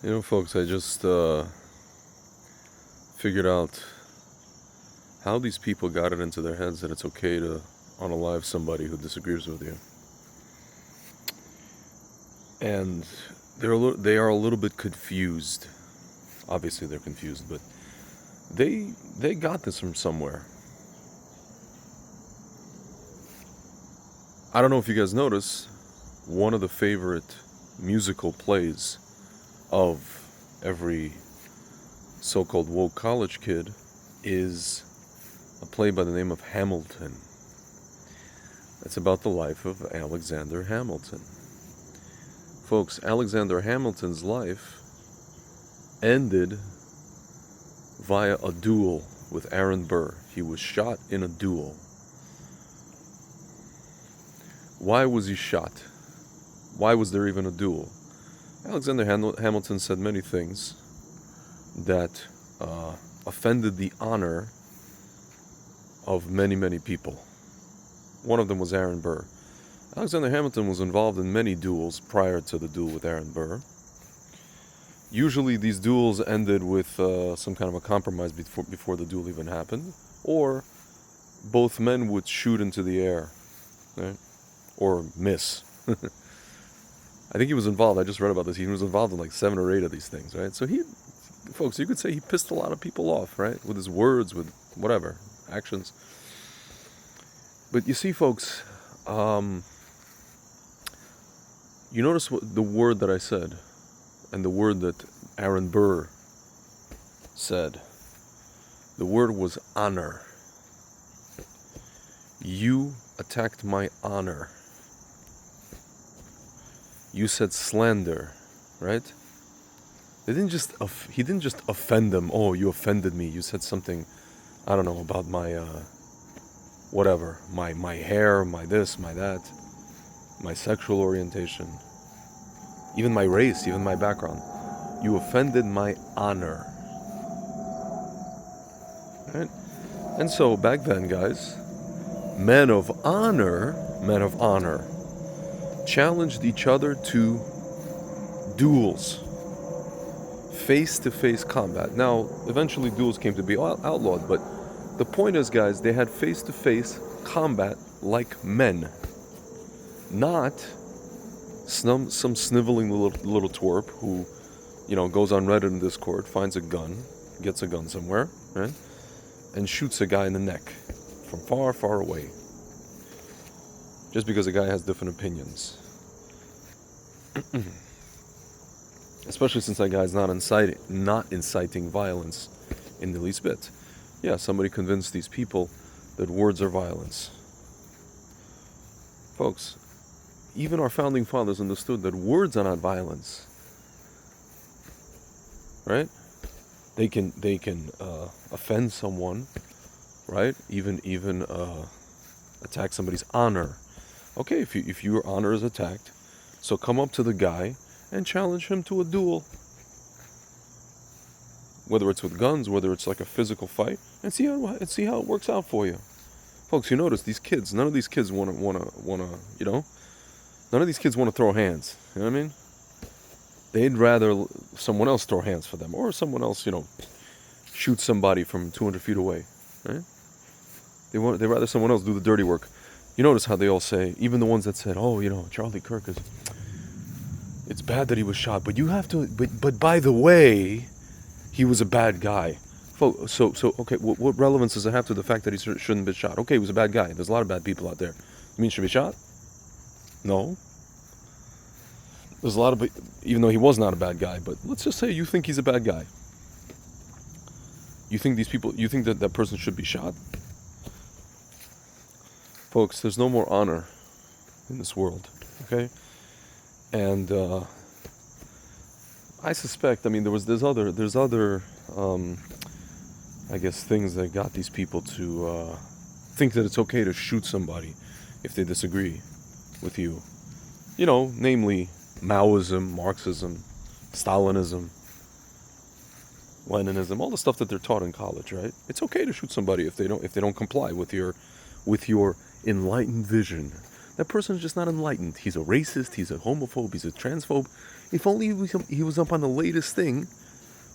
Folks, I just figured out how these people got it into their heads that it's okay to unalive somebody who disagrees with you. And they are a little bit confused. Obviously, they're confused, but they got this from somewhere. I don't know if you guys notice, one of the favorite musical plays of every so-called woke college kid is a play by the name of Hamilton. It's about the life of Alexander Hamilton. Folks, Alexander Hamilton's life ended via a duel with Aaron Burr. He was shot in a duel. Why was he shot? Why was there even a duel? Alexander Hamilton said many things that offended the honor of many, many people. One of them was Aaron Burr. Alexander Hamilton was involved in many duels prior to the duel with Aaron Burr. Usually these duels ended with some kind of a compromise before the duel even happened, or both men would shoot into the air, right? Or miss. I think he was involved. I just read about this. He was involved in like 7 or 8 of these things, right? So folks, you could say he pissed a lot of people off, right? With his words, with whatever, actions. But you see, folks, you notice the word that I said, and the word that Aaron Burr said. The word was honor. You attacked my honor. You said slander, right? He didn't just offend them. Oh, you offended me. You said something, I don't know, about my whatever, my hair, my this, my that, my sexual orientation, even my race, even my background. You offended my honor, right? And so back then, guys, men of honor challenged each other to duels, face-to-face combat. Now, eventually duels came to be outlawed, but the point is, guys, they had face-to-face combat like men, not some sniveling little twerp who, goes on Reddit and Discord, finds a gun, gets a gun somewhere, right, and shoots a guy in the neck from far, far away, just because a guy has different opinions. Especially since that guy's not inciting violence in the least bit. Yeah, somebody convinced these people that words are violence. Folks, even our founding fathers understood that words are not violence. Right? They can offend someone, right? Even attack somebody's honor. Okay, if your honor is attacked, so come up to the guy and challenge him to a duel. Whether it's with guns, whether it's like a physical fight, and see how it works out for you. Folks, you notice these kids, none of these kids wanna none of these kids want to throw hands. You know what I mean? They'd rather someone else throw hands for them, or someone else, shoot somebody from 200 feet away, right? They'd rather someone else do the dirty work. You notice how they all say, even the ones that said, oh, Charlie Kirk it's bad that he was shot, but you have to, but by the way, he was a bad guy. So okay, what relevance does it have to the fact that he shouldn't be shot? Okay, he was a bad guy. There's a lot of bad people out there. You mean he should be shot? No. There's a lot of, even though he was not a bad guy, but let's just say you think he's a bad guy. You think that person should be shot? Folks, there's no more honor in this world, okay? And I suspect, there's other I guess things that got these people to think that it's okay to shoot somebody if they disagree with you. Namely Maoism, Marxism, Stalinism, Leninism, all the stuff that they're taught in college, right? It's okay to shoot somebody if they don't comply with your enlightened vision. That person is just not enlightened. He's a racist, he's a homophobe, he's a transphobe. If only he was up on the latest thing,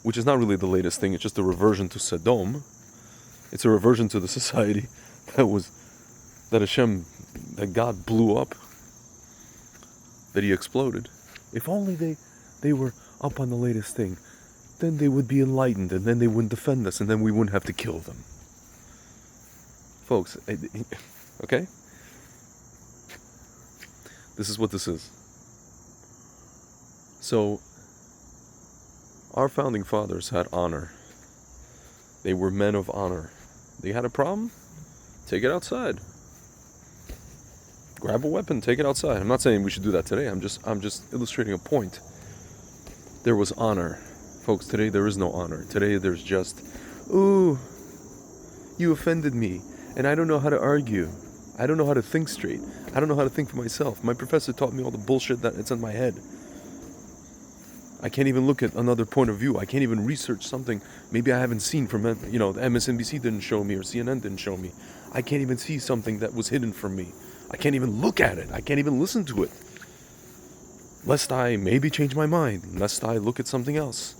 which is not really the latest thing, it's just a reversion to Sodom. It's a reversion to the society that God blew up, that he exploded. If only they were up on the latest thing, then they would be enlightened, and then they wouldn't defend us, and then we wouldn't have to kill them. Folks, okay? This is what this is. So, our founding fathers had honor. They were men of honor. They had a problem? Take it outside. Grab a weapon, take it outside. I'm not saying we should do that today. I'm just illustrating a point. There was honor. Folks, today there is no honor. Today there's just, ooh, you offended me, and I don't know how to argue. I don't know how to think straight. I don't know how to think for myself. My professor taught me all the bullshit that it's in my head. I can't even look at another point of view. I can't even research something maybe I haven't seen from, MSNBC didn't show me or CNN didn't show me. I can't even see something that was hidden from me. I can't even look at it. I can't even listen to it. Lest I maybe change my mind. Lest I look at something else.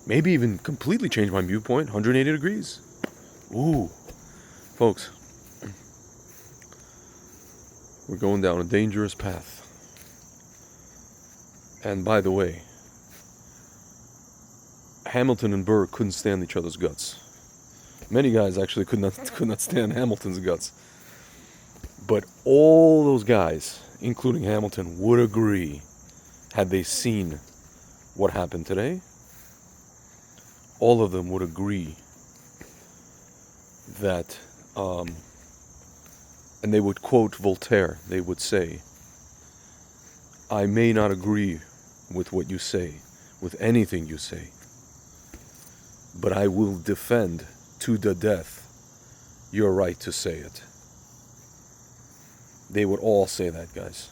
Maybe even completely change my viewpoint 180 degrees. Ooh. Folks, we're going down a dangerous path. And by the way, Hamilton and Burr couldn't stand each other's guts. Many guys actually could not stand Hamilton's guts. But all those guys, including Hamilton, would agree, had they seen what happened today, all of them would agree that, and they would quote Voltaire. They would say, I may not agree with what you say, with anything you say, but I will defend to the death your right to say it. They would all say that, guys.